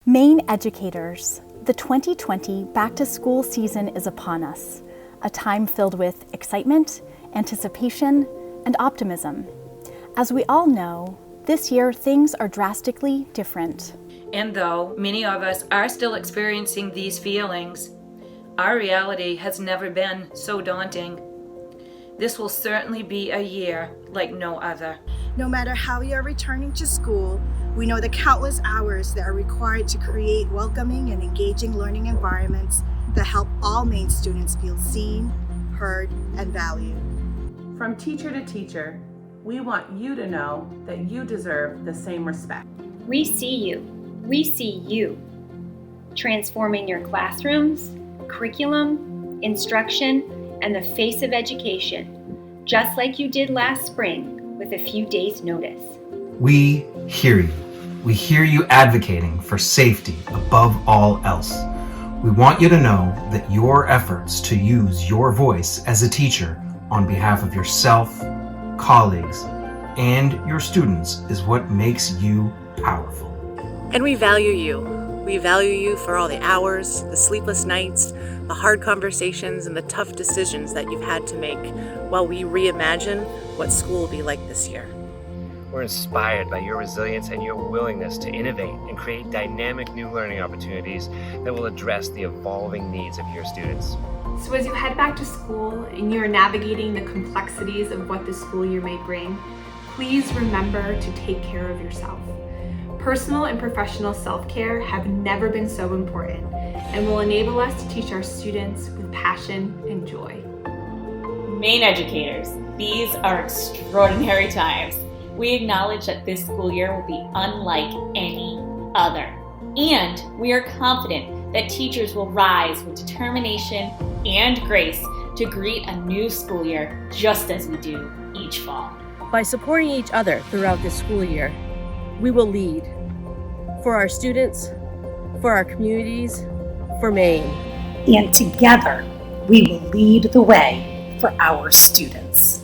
Maine educators, the 2020 back-to-school season is upon us, a time filled with excitement, anticipation, and optimism. As we all know, this year things are drastically different. And though many of us are still experiencing these feelings, our reality has never been so daunting. This will certainly be a year like no other. No matter how you are returning to school, we know the countless hours that are required to create welcoming and engaging learning environments that help all Maine students feel seen, heard, and valued. From teacher to teacher, we want you to know that you deserve the same respect. We see you. We see you. Transforming your classrooms, curriculum, instruction, and the face of education, just like you did last spring with a few days' notice. We hear you. We hear you advocating for safety above all else. We want you to know that your efforts to use your voice as a teacher on behalf of yourself, colleagues, and your students is what makes you powerful. And we value you. We value you for all the hours, the sleepless nights, the hard conversations, and the tough decisions that you've had to make while we reimagine what school will be like this year. We're inspired by your resilience and your willingness to innovate and create dynamic new learning opportunities that will address the evolving needs of your students. So as you head back to school and you are navigating the complexities of what the school year may bring, please remember to take care of yourself. Personal and professional self-care have never been so important and will enable us to teach our students with passion and joy. Maine educators, these are extraordinary times. We acknowledge that this school year will be unlike any other. And we are confident that teachers will rise with determination and grace to greet a new school year just as we do each fall. By supporting each other throughout this school year, we will lead for our students, for our communities, for Maine. And together, we will lead the way for our students.